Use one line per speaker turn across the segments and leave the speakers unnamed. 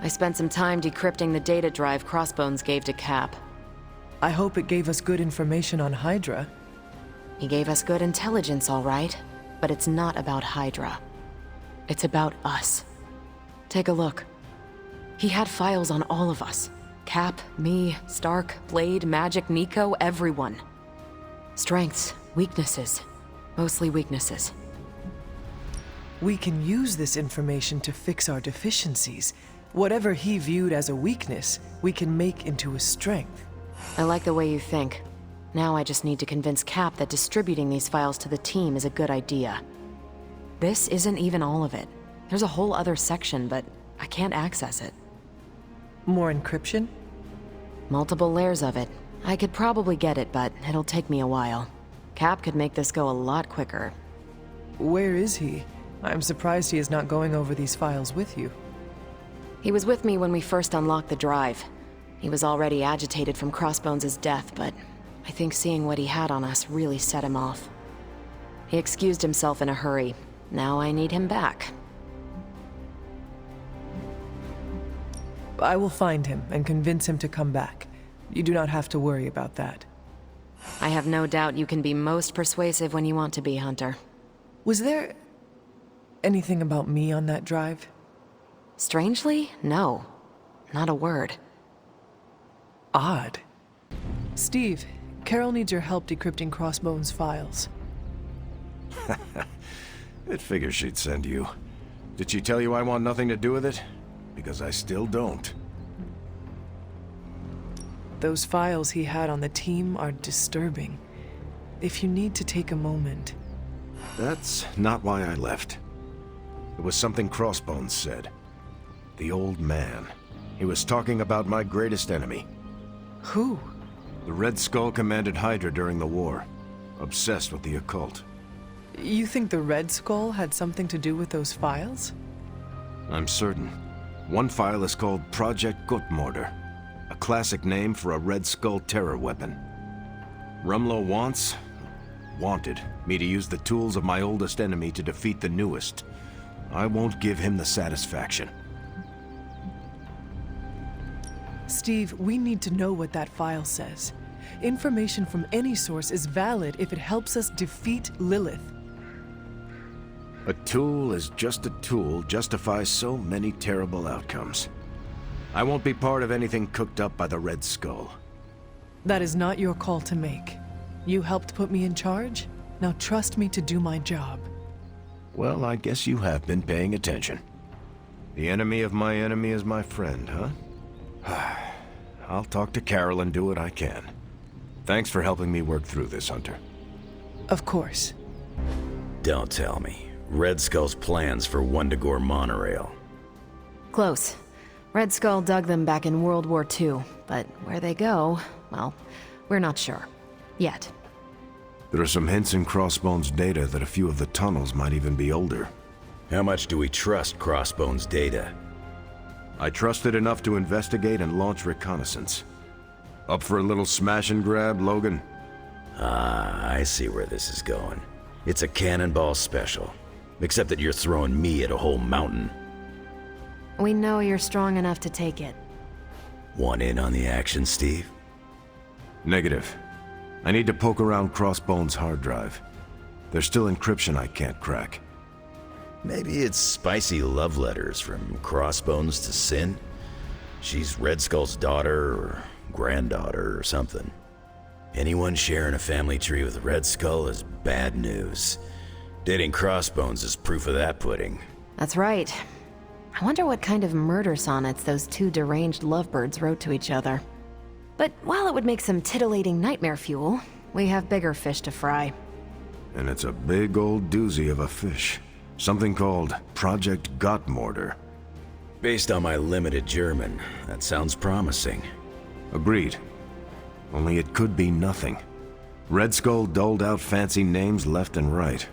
I spent some time decrypting the data drive Crossbones gave to Cap.
I hope it gave us good information on Hydra.
He gave us good intelligence, all right, but it's not about Hydra. It's about us. Take a look. He had files on all of us. Cap, me, Stark, Blade, Magic, Nico, everyone. Strengths, weaknesses. Mostly weaknesses.
We can use this information to fix our deficiencies. Whatever he viewed as a weakness, we can make into a strength.
I like the way you think. Now I just need to convince Cap that distributing these files to the team is a good idea. This isn't even all of it. There's a whole other section, but I can't access it.
More encryption?
Multiple layers of it. I could probably get it, but it'll take me a while. Cap could make this go a lot quicker.
Where is he? I'm surprised he is not going over these files with you.
He was with me when we first unlocked the drive. He was already agitated from Crossbones' death, but I think seeing what he had on us really set him off. He excused himself in a hurry. Now I need him back.
I will find him and convince him to come back. You do not have to worry about that.
I have no doubt you can be most persuasive when you want to be, Hunter.
Was there anything about me on that drive?
Strangely, no. Not a word.
Odd. Steve, Carol needs your help decrypting Crossbones' files.
It figures she'd send you. Did she tell you I want nothing to do with it? Because I still don't.
Those files he had on the team are disturbing. If you need to take a moment...
That's not why I left. It was something Crossbones said. The old man. He was talking about my greatest enemy.
Who?
The Red Skull commanded Hydra during the war. Obsessed with the occult.
You think the Red Skull had something to do with those files?
I'm certain. One file is called Project Gutmorder, a classic name for a Red Skull terror weapon. Rumlow wanted me to use the tools of my oldest enemy to defeat the newest. I won't give him the satisfaction.
Steve, we need to know what that file says. Information from any source is valid if it helps us defeat Lilith.
A tool is just a tool justifies so many terrible outcomes. I won't be part of anything cooked up by the Red Skull.
That is not your call to make. You helped put me in charge. Now trust me to do my job.
Well, I guess you have been paying attention. The enemy of my enemy is my friend, huh? I'll talk to Carol and do what I can. Thanks for helping me work through this, Hunter.
Of course.
Don't tell me. Red Skull's plans for Wundagore monorail.
Close. Red Skull dug them back in World War II, but where they go, well, we're not sure. Yet.
There are some hints in Crossbones' data that a few of the tunnels might even be older.
How much do we trust Crossbones' data?
I trust it enough to investigate and launch reconnaissance. Up for a little smash and grab, Logan?
Ah, I see where this is going. It's a cannonball special. Except that you're throwing me at a whole mountain.
We know you're strong enough to take it.
Want in on the action, Steve?
Negative. I need to poke around Crossbones' hard drive. There's still encryption I can't crack.
Maybe it's spicy love letters from Crossbones to Sin? She's Red Skull's daughter or granddaughter or something. Anyone sharing a family tree with Red Skull is bad news. Dating Crossbones is proof of that pudding.
That's right. I wonder what kind of murder sonnets those two deranged lovebirds wrote to each other. But while it would make some titillating nightmare fuel, we have bigger fish to fry.
And it's a big old doozy of a fish. Something called Project Gutmorder.
Based on my limited German, that sounds promising.
Agreed. Only it could be nothing. Red Skull doled out fancy names left and right.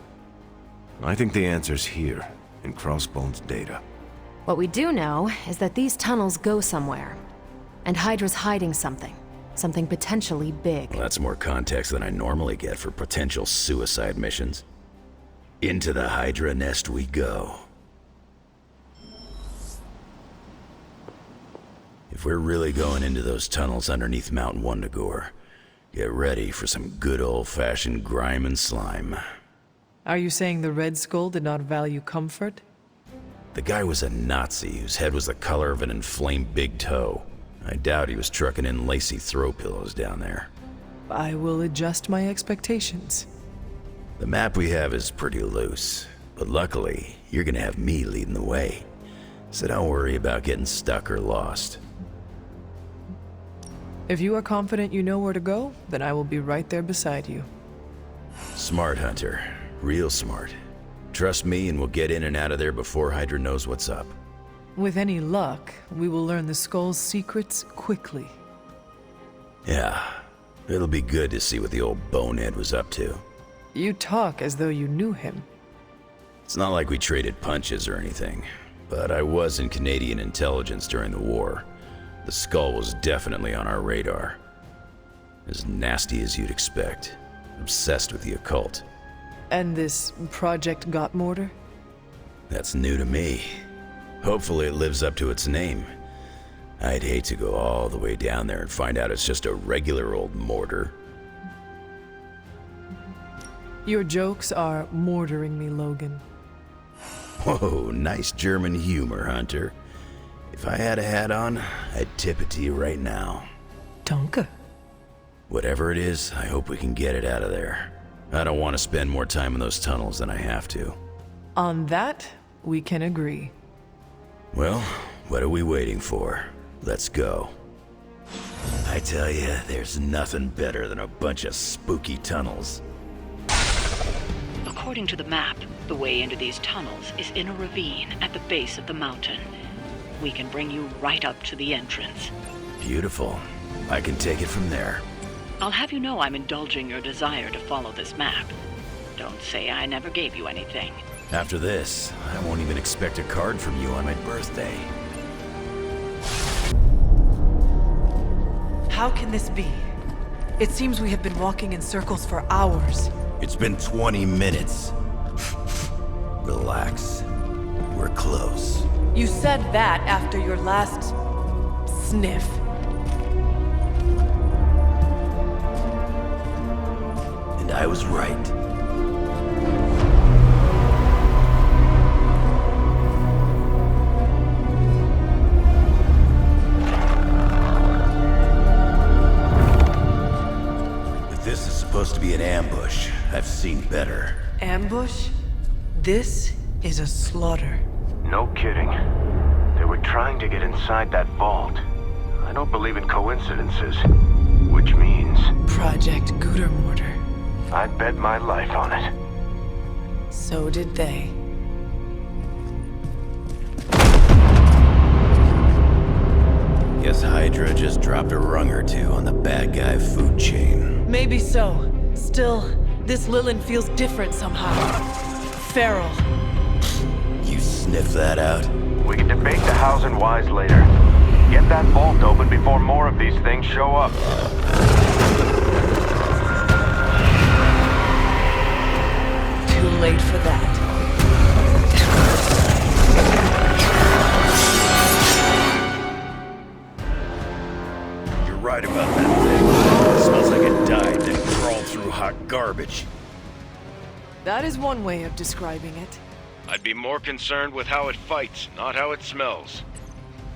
I think the answer's here, in Crossbones' data.
What we do know is that these tunnels go somewhere. And Hydra's hiding something. Something potentially big.
Well, that's more context than I normally get for potential suicide missions. Into the Hydra nest we go. If we're really going into those tunnels underneath Mount Wundagore, get ready for some good old-fashioned grime and slime.
Are you saying the Red Skull did not value comfort?
The guy was a Nazi whose head was the color of an inflamed big toe. I doubt he was trucking in lacy throw pillows down there.
I will adjust my expectations.
The map we have is pretty loose, but luckily, you're gonna have me leading the way. So don't worry about getting stuck or lost.
If you are confident you know where to go, then I will be right there beside you.
Smart, Hunter. Real smart. Trust me and we'll get in and out of there before Hydra knows what's up.
With any luck, we will learn the Skull's secrets quickly.
Yeah, it'll be good to see what the old bonehead was up to.
You talk as though you knew him.
It's not like we traded punches or anything, but I was in Canadian intelligence during the war. The Skull was definitely on our radar. As nasty as you'd expect. Obsessed with the occult.
And this Project Gottmortar?
That's new to me. Hopefully it lives up to its name. I'd hate to go all the way down there and find out it's just a regular old mortar.
Your jokes are mortaring me, Logan.
Whoa, nice German humor, Hunter. If I had a hat on, I'd tip it to you right now.
Danke.
Whatever it is, I hope we can get it out of there. I don't want to spend more time in those tunnels than I have to.
On that, we can agree.
Well, what are we waiting for? Let's go. I tell you, there's nothing better than a bunch of spooky tunnels.
According to the map, the way into these tunnels is in a ravine at the base of the mountain. We can bring you right up to the entrance.
Beautiful. I can take it from there.
I'll have you know I'm indulging your desire to follow this map. Don't say I never gave you anything.
After this, I won't even expect a card from you on my birthday.
How can this be? It seems we have been walking in circles for hours.
It's been 20 minutes. Relax. We're close.
You said that after your last sniff.
And I was right. If this is supposed to be an ambush, I've seen better.
Ambush? This is a slaughter.
No kidding. They were trying to get inside that vault. I don't believe in coincidences. Which means
Project Gottmortar.
I'd bet my life on it.
So did they.
Guess Hydra just dropped a rung or two on the bad guy food chain.
Maybe so. Still, this Lilin feels different somehow. Feral.
You sniff that out?
We can debate the hows and whys later. Get that vault open before more of these things show up.
Too late for that.
You're right about that thing. It smells like it died, then crawled through hot garbage.
That is one way of describing it.
I'd be more concerned with how it fights, not how it smells.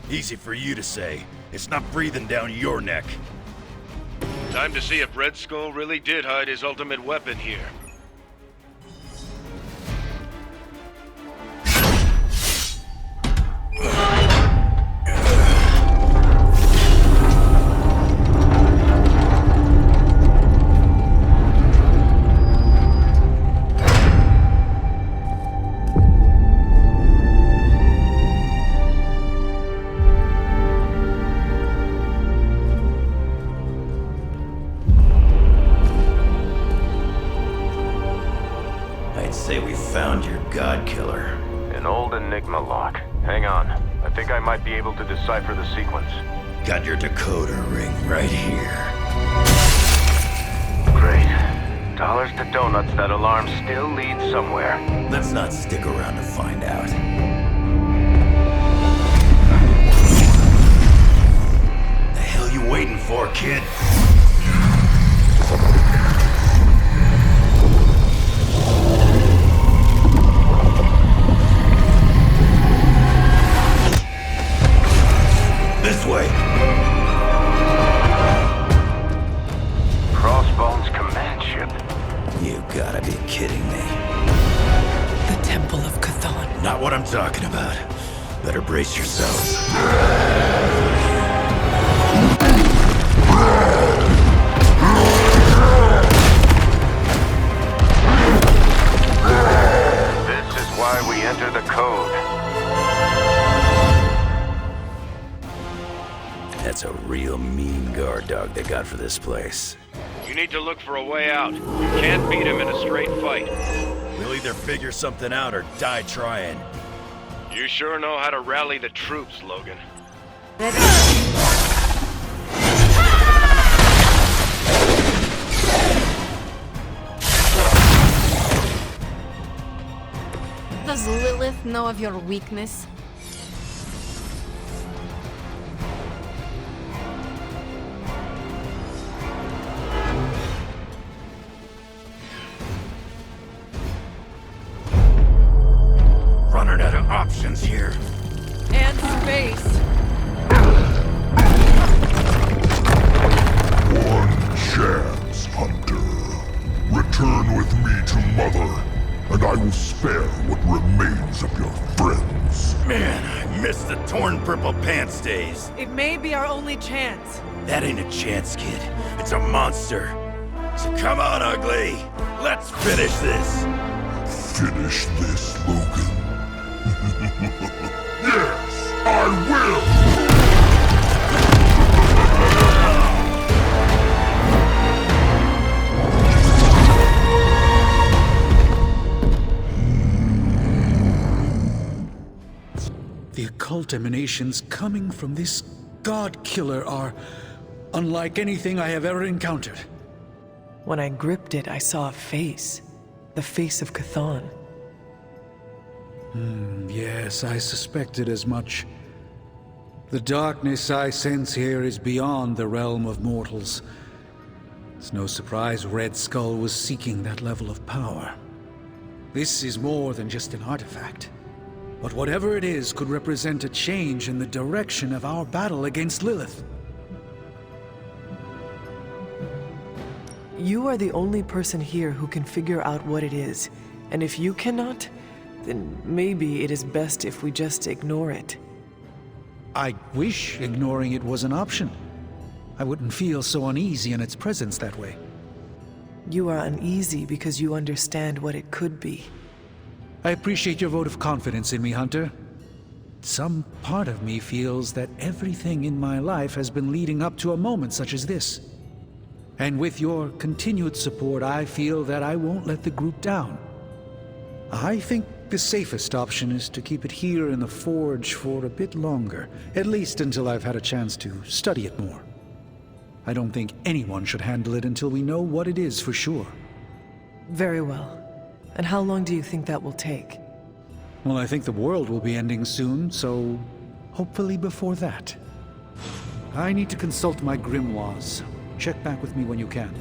Easy for you to say. It's not breathing down your neck.
Time to see if Red Skull really did hide his ultimate weapon here.
Say we found your god killer.
An old Enigma lock. Hang on. I think I might be able to decipher the sequence.
Got your decoder ring right here.
Great. Dollars to donuts, that alarm still leads somewhere.
Let's not stick around to find out. Brace yourselves.
This is why we enter the code.
That's a real mean guard dog they got for this place.
You need to look for a way out. You can't beat him in a straight fight.
We'll either figure something out or die trying.
You sure know how to rally the troops, Logan.
Does Lilith know of your weakness?
Running out of options here.
And space.
One chance, Hunter. Return with me to Mother, and I will spare what remains of your friends.
Man, I miss the torn purple pants days.
It may be our only chance.
That ain't a chance, kid. It's a monster. So come on, ugly. Let's finish this.
Finish this, Logan. Yes, I will!
The occult emanations coming from this god killer are unlike anything I have ever encountered.
When I gripped it, I saw a face. The face of Chthon.
Yes, I suspected as much. The darkness I sense here is beyond the realm of mortals. It's no surprise Red Skull was seeking that level of power. This is more than just an artifact. But whatever it is could represent a change in the direction of our battle against Lilith.
You are the only person here who can figure out what it is. And if you cannot, then maybe it is best if we just ignore it.
I wish ignoring it was an option. I wouldn't feel so uneasy in its presence that way.
You are uneasy because you understand what it could be.
I appreciate your vote of confidence in me, Hunter. Some part of me feels that everything in my life has been leading up to a moment such as this. And with your continued support, I feel that I won't let the group down. I think the safest option is to keep it here in the forge for a bit longer, at least until I've had a chance to study it more. I don't think anyone should handle it until we know what it is for sure.
Very well. And how long do you think that will take?
Well, I think the world will be ending soon, so hopefully before that. I need to consult my grimoires. Check back with me when you can.